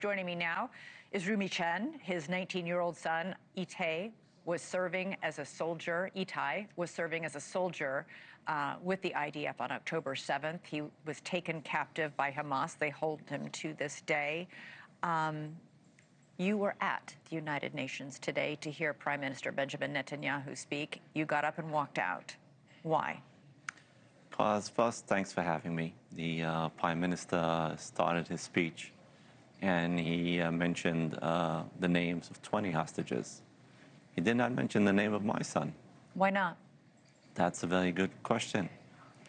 Joining me now is Rumi Chen. His 19-year-old son, Itai, was serving as a soldier. Itai was serving as a soldier with the IDF on October 7th. He was taken captive by Hamas. They hold him to this day. You were at the United Nations today to hear Prime Minister Benjamin Netanyahu speak. You got up and walked out. Why? First, thanks for having me. The Prime Minister started his speech and he mentioned the names of 20 hostages. He did not mention the name of my son. Why not? That's a very good question.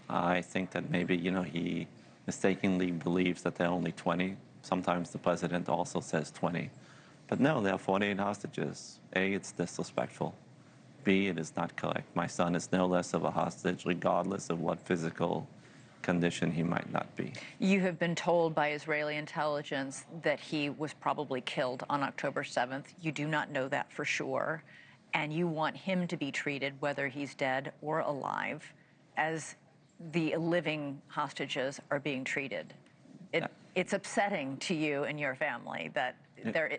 I think that maybe, he mistakenly believes that there are only 20. Sometimes the president also says 20. But no, there are 48 hostages. A, it's disrespectful. B, it is not correct. My son is no less of a hostage, regardless of what physical condition he might not be. You have been told by Israeli intelligence that he was probably killed on October 7th. You do not know that for sure. And you want him to be treated, whether he's dead or alive, as the living hostages are being treated. It's upsetting to you and your family that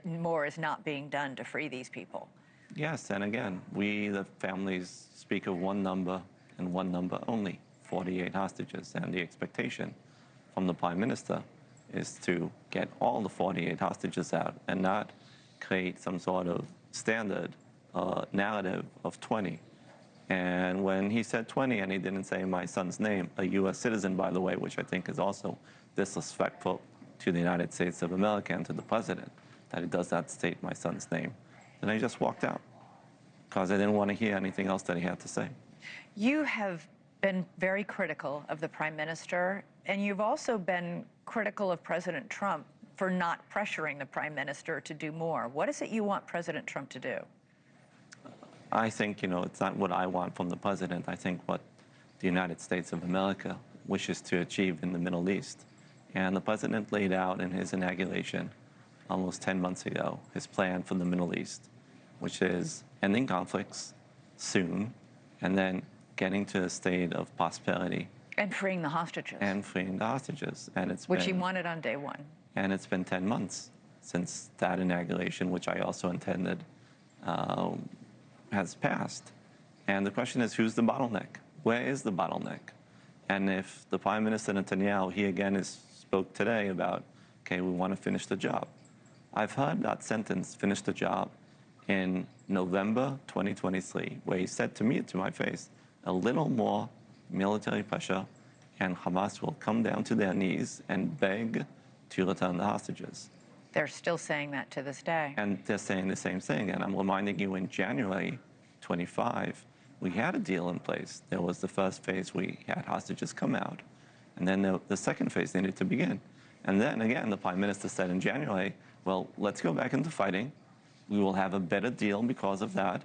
more is not being done to free these people. Yes, and again, we, the families, speak of one number and one number only, 48 hostages. And the expectation from the Prime Minister is to get all the 48 hostages out and not create some sort of standard narrative of 20. And when he said 20 and he didn't say my son's name, a U.S. citizen, by the way, which I think is also disrespectful to the United States of America and to the president, that he does not state my son's name, then I just walked out because I didn't want to hear anything else that he had to say. You have been very critical of the Prime Minister, and you've also been critical of President Trump for not pressuring the Prime Minister to do more. What is it you want President Trump to do? I think, it's not what I want from the president. I think what the United States of America wishes to achieve in the Middle East. And the president laid out in his inauguration almost 10 months ago his plan for the Middle East, which is ending conflicts soon and then getting to a state of prosperity. And freeing the hostages. And freeing the hostages. And which he wanted on day one. And it's been 10 months since that inauguration, which I also intended, has passed. And the question is, who's the bottleneck? Where is the bottleneck? And if the Prime Minister Netanyahu, he again spoke today about, okay, we want to finish the job. I've heard that sentence, finish the job, in November 2023, where he said to me, to my face, a little more military pressure and Hamas will come down to their knees and beg to return the hostages. They're still saying that to this day. And they're saying the same thing. And I'm reminding you, in January 25, we had a deal in place. There was the first phase, we had hostages come out. And then the second phase needed to begin. And then again, the Prime Minister said in January, well, let's go back into fighting. We will have a better deal because of that.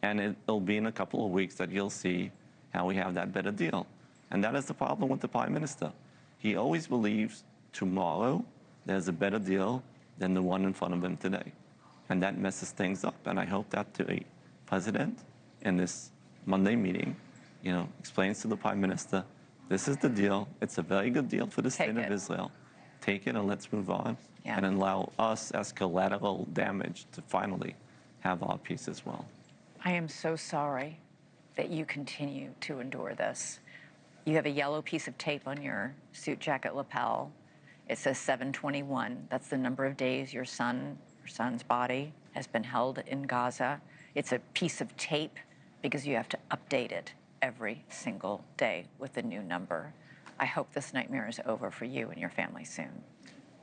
And it'll be in a couple of weeks that you'll see how we have that better deal. And that is the problem with the Prime Minister. He always believes tomorrow there's a better deal than the one in front of him today. And that messes things up. And I hope that the President in this Monday meeting, explains to the Prime Minister, this is the deal. It's a very good deal for the state of Israel. Take it and let's move on. Yeah. And allow us as collateral damage to finally have our peace as well. I am so sorry that you continue to endure this. You have a yellow piece of tape on your suit jacket lapel. It says 721. That's the number of days your son's body has been held in Gaza. It's a piece of tape because you have to update it every single day with the new number. I hope this nightmare is over for you and your family soon.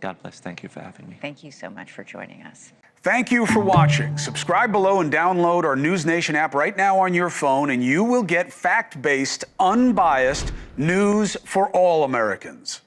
God bless. Thank you for having me. Thank you so much for joining us. Thank you for watching. Subscribe below and download our News Nation app right now on your phone, and you will get fact-based, unbiased news for all Americans.